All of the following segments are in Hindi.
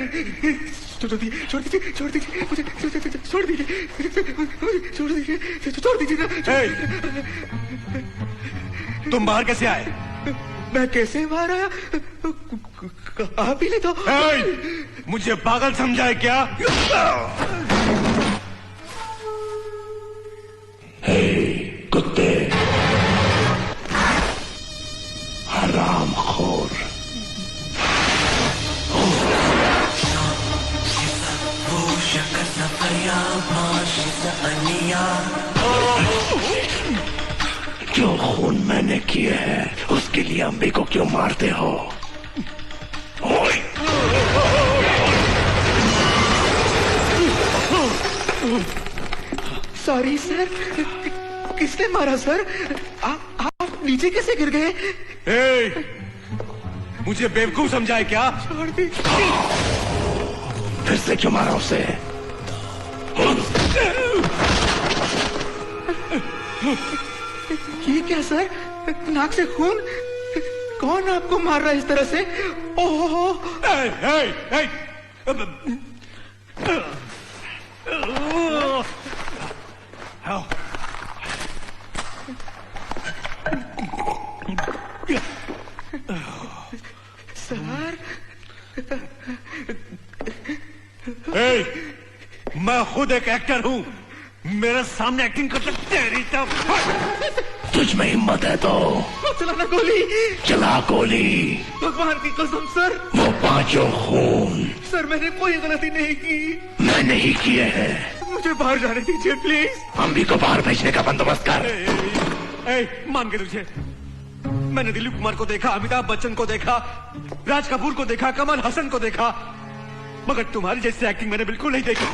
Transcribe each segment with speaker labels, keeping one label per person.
Speaker 1: छोड़ दीजिए, छोड़ दीजिए, छोड़ दीजिए मुझे, छोड़ दीजिए, छोड़ दीजिए, छोड़ दीजिए ना।
Speaker 2: तुम बाहर कैसे आए?
Speaker 1: मैं कैसे बाहर आया? आप ही नहीं तो।
Speaker 2: मुझे पागल समझा है क्या?
Speaker 3: कुत्ते, हरामखोर, जो खून मैंने किए हैं उसके लिए अम्बी को क्यों मारते हो?
Speaker 1: Sorry sir. किसने मारा सर? आप नीचे कैसे गिर गए?
Speaker 2: मुझे बेवकूफ समझा है क्या?
Speaker 1: छोड़ दीजिए।
Speaker 3: फिर से क्यों मारा उसे?
Speaker 1: ये क्या सर? नाक से खून? कौन आपको मार रहा है इस तरह से? ओह! सर,
Speaker 2: मैं खुद एक एक्टर हूँ। मेरे सामने एक्टिंग करते तेरी तब।
Speaker 3: तुझ में हिम्मत है तो
Speaker 1: चलाना गोली।
Speaker 3: चला गोली।
Speaker 1: भगवान की कसम सर।
Speaker 3: वो पांचों खून
Speaker 1: सर मैंने कोई गलती नहीं की।
Speaker 3: मैंने ही किए हैं।
Speaker 1: मुझे बाहर जाने दीजिए प्लीज।
Speaker 3: अम्बी को बाहर भेजने का बंदोबस्त कर।
Speaker 2: मान के तुझे, मैंने दिलीप कुमार को देखा, अमिताभ बच्चन को देखा, राज कपूर को देखा, कमल हसन को देखा, मगर तुम्हारी जैसी एक्टिंग मैंने बिल्कुल नहीं देखी।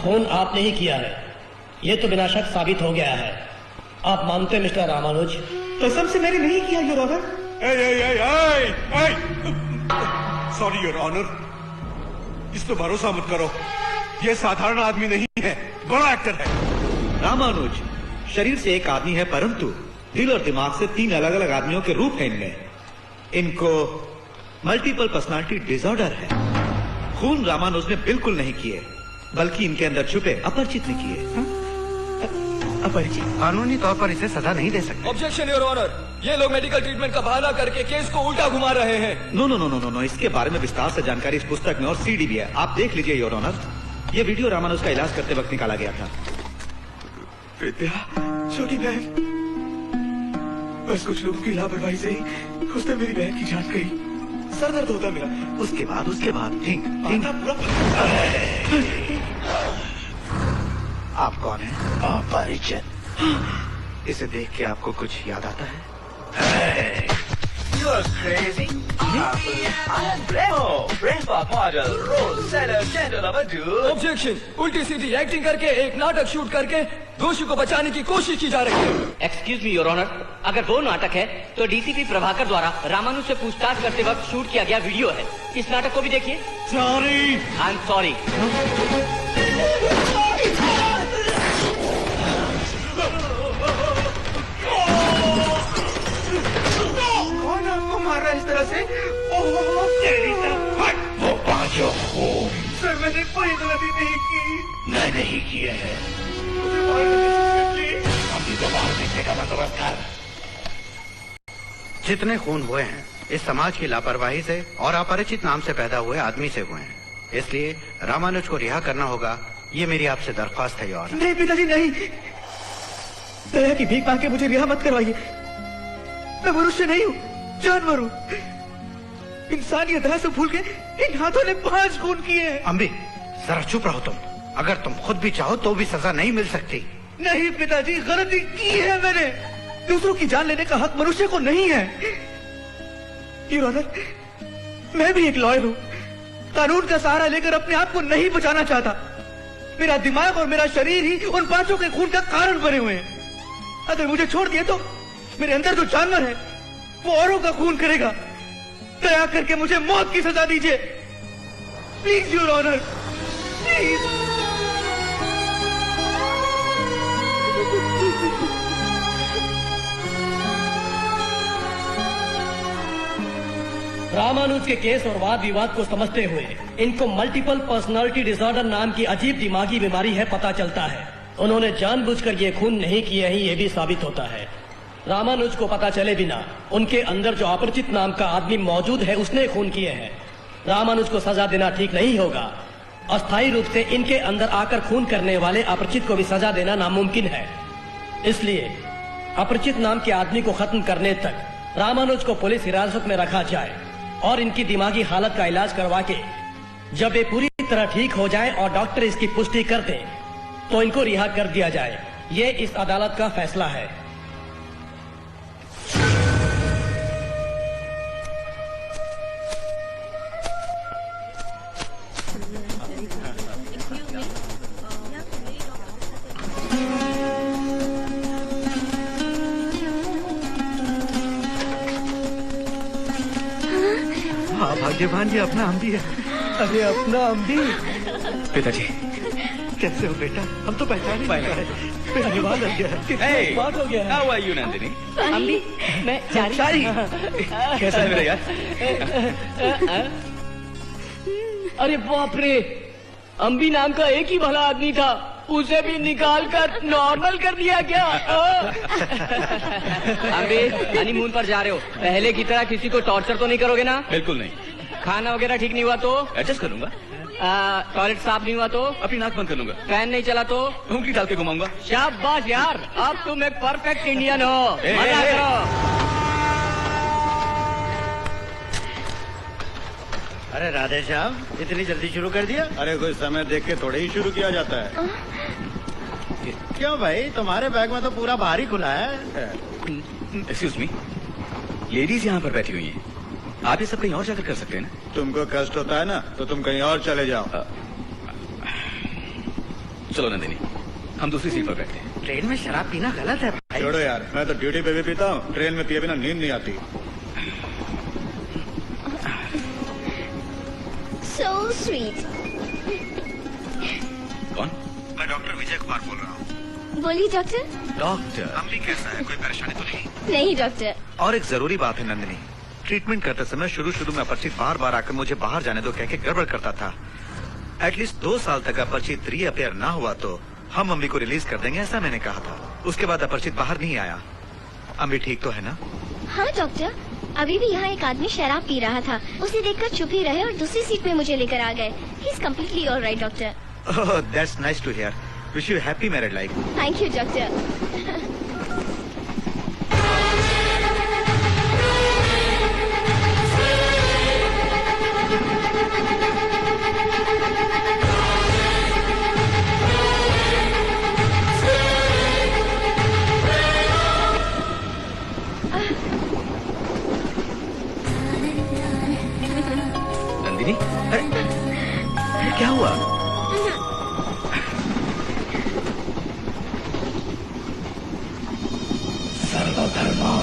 Speaker 4: खून आपने ही किया है, ये तो बिना शक साबित हो गया है। आप मानते हैं मिस्टर रामानुज?
Speaker 1: कसम से मैंने नहीं किया your honour.
Speaker 2: Sorry your honour, इस पे भरोसा मत करो। ये साधारण आदमी नहीं है, बड़ा एक्टर है।
Speaker 5: रामानुज शरीर से एक आदमी है, परंतु दिल और दिमाग से 3 अलग अलग आदमियों के रूप हैं इनमें। इनको मल्टीपल पर्सनालिटी डिसऑर्डर है। खून रामानुज ने बिल्कुल नहीं किए, बल्कि इनके अंदर छुपे अपरिचित ने किए।
Speaker 1: अपरिचित?
Speaker 2: कानूनी तौर पर इसे सजा नहीं दे सकते।
Speaker 6: ऑब्जेक्शन योर ऑनर, ये लोग मेडिकल ट्रीटमेंट का बहाना करके केस को उल्टा घुमा रहे हैं।
Speaker 5: No no no no no, इसके बारे में विस्तार से जानकारी इस पुस्तक में और सीडी भी है, आप देख लीजिए योर ऑनर। ये वीडियो रामानुज का इलाज करते वक्त निकाला गया था।
Speaker 1: विद्या, छोटी बहन, बस कुछ लोगों की लापरवाही से ही उसने मेरी बहन की जान गई। सर दर्द होता मेरा।
Speaker 5: उसके बाद ठीक
Speaker 1: पूरा
Speaker 5: आप कौन हैं?
Speaker 3: अपरिचित।
Speaker 5: इसे देख के आपको कुछ याद आता है?
Speaker 6: You are crazy. I am Bravo. Brain pop model. Rose seller. Gentle lover dude. Objection. उल्टी सीधी एक्टिंग करके एक नाटक शूट करके दोषी को बचाने की कोशिश की जा रही है।
Speaker 7: एक्सक्यूज मी योर ऑनर, अगर वो नाटक है तो डीसीपी प्रभाकर द्वारा रामानुज से पूछताछ करते वक्त शूट किया गया वीडियो है। इस नाटक को भी देखिए।
Speaker 2: सॉरी।
Speaker 7: I am sorry.
Speaker 1: कौन आपको मार रहा है इस तरह से?
Speaker 3: वो पांचों खून
Speaker 1: सर मैंने कोई गलती नहीं की।
Speaker 3: मैं नहीं किए हैं।
Speaker 1: मुझे मारने की कोशिश की।
Speaker 3: अभी तो बाहर देखने का बंदोबस्त कर।
Speaker 8: जितने खून हुए हैं इस समाज की लापरवाही से और अपरिचित नाम से पैदा हुए आदमी से हुए हैं, इसलिए रामानुज को रिहा करना होगा। ये मेरी आपसे दरख्वास्त है योर।
Speaker 1: नहीं पिताजी नहीं, दया की भीख मांग के मुझे रिहा मत करवाइए। मैं मनुष्य नहीं हूँ, जानवर हूँ। इंसानियत है से भूल के इन हाथों ने 5 खून किए हैं।
Speaker 8: अम्बी जरा चुप रहो तुम। अगर तुम खुद भी चाहो तो भी सजा नहीं मिल सकती।
Speaker 1: नहीं पिताजी, गलती की है मैंने। दूसरों की जान लेने का हक मनुष्य को नहीं है। योर ऑनर, मैं भी एक लॉयर हूँ। कानून का सहारा लेकर अपने आप को नहीं बचाना चाहता। मेरा दिमाग और मेरा शरीर ही उन 5 के खून का कारण बने हुए हैं। अगर मुझे छोड़ दिए तो मेरे अंदर जो जानवर है वो औरों का खून करेगा। दया करके मुझे मौत की सजा दीजिए please your honour, please.
Speaker 4: Ramanuj के केस और वाद विवाद को समझते हुए इनको मल्टीपल पर्सनालिटी डिसऑर्डर नाम की अजीब दिमागी बीमारी है पता चलता है। उन्होंने जानबूझकर ये खून नहीं किए हैं, ये भी साबित होता है। रामानुज को पता चले बिना उनके अंदर जो अपरिचित नाम का आदमी मौजूद है उसने खून किए हैं। रामानुज को सजा देना ठीक नहीं होगा। अस्थायी रूप से इनके अंदर आकर खून करने वाले अपरिचित को भी सजा देना नामुमकिन है। इसलिए अपरिचित नाम के आदमी को खत्म करने तक रामानुज को पुलिस हिरासत में रखा जाए और इनकी दिमागी हालत का इलाज करवा के जब ये पूरी तरह ठीक हो जाए और डॉक्टर इसकी पुष्टि कर दे तो इनको रिहा कर दिया जाए। ये इस अदालत का फैसला है।
Speaker 5: हाँ भाग्यवान, ये अपना अम्बी है। अरे अपना अम्बी।
Speaker 2: पिताजी
Speaker 5: कैसे हो बेटा? हम तो पहचान ही नहीं पाए। धन्यवाद
Speaker 6: Hey,
Speaker 4: बात हो गया है।
Speaker 6: how are you, Nandini?
Speaker 7: अम्बी, मैं चारी।
Speaker 6: कैसा है मेरा यार?
Speaker 4: अरे बाप रे, अंबी नाम का एक ही भला आदमी था, उसे भी निकाल कर नॉर्मल कर दिया क्या?
Speaker 7: अम्बी, हनीमून पर जा रहे हो, पहले की तरह किसी को टॉर्चर तो नहीं करोगे ना?
Speaker 6: बिल्कुल नहीं।
Speaker 7: खाना वगैरह ठीक नहीं हुआ तो?
Speaker 6: एडजस्ट कर लूंगा।
Speaker 7: टॉयलेट साफ नहीं हुआ तो?
Speaker 6: अपनी नाक बंद कर लूंगा।
Speaker 7: फैन नहीं चला तो?
Speaker 6: उंगली डाल के घुमाऊंगा।
Speaker 7: शाबाश यार, अब तुम एक परफेक्ट इंडियन हो।
Speaker 6: ए,
Speaker 7: मजा
Speaker 6: ए, ए।
Speaker 7: करो।
Speaker 8: अरे राधे श्याम, इतनी जल्दी शुरू कर दिया?
Speaker 9: अरे कोई समय देख के थोड़े ही शुरू किया जाता है।
Speaker 8: क्यों भाई, तुम्हारे बैग में तो पूरा बाहर ही खुला है।
Speaker 6: एक्सक्यूज मी, लेडीज यहाँ पर बैठी हुई हैं। आप ये सब कहीं और जाकर कर सकते हैं ना?
Speaker 9: तुमको कष्ट होता है ना तो तुम कहीं और चले जाओ।
Speaker 6: चलो नंदिनी, हम दूसरी सीट पर बैठते हैं।
Speaker 8: ट्रेन में शराब पीना गलत है भाई।
Speaker 9: छोड़ो यार, मैं तो ड्यूटी पे भी पीता हूँ। ट्रेन में पिए बिना नींद नहीं आती।
Speaker 10: So sweet.
Speaker 6: कौन?
Speaker 8: मैं डॉक्टर विजय कुमार बोल रहा हूँ।
Speaker 10: बोलिए डॉक्टर।
Speaker 6: डॉक्टर।
Speaker 8: अम्बी कैसा है, कोई परेशानी तो नहीं?
Speaker 10: नहीं डॉक्टर।
Speaker 5: और एक जरूरी बात है नंदिनी, ट्रीटमेंट करते समय शुरू में अपरिचित बार बार आकर मुझे बाहर जाने दो कह के गड़बड़ करता था। एटलीस्ट 2 साल तक अपरिचित रीअपेयर ना हुआ तो हम अम्बी को रिलीज कर देंगे, ऐसा मैंने कहा था। उसके बाद अपरिचित बाहर नहीं आया। अम्बी ठीक तो है ना?
Speaker 10: हाँ डॉक्टर, अभी भी यहाँ एक आदमी शराब पी रहा था, उसे देखकर चुप ही रहे और दूसरी सीट पे मुझे लेकर आ गए। He is completely alright doctor.
Speaker 5: Oh, that's nice to hear. Wish you happy married life.
Speaker 10: Thank you doctor.
Speaker 5: Nandini, अरे क्या हुआ?
Speaker 3: सर्वधर्मा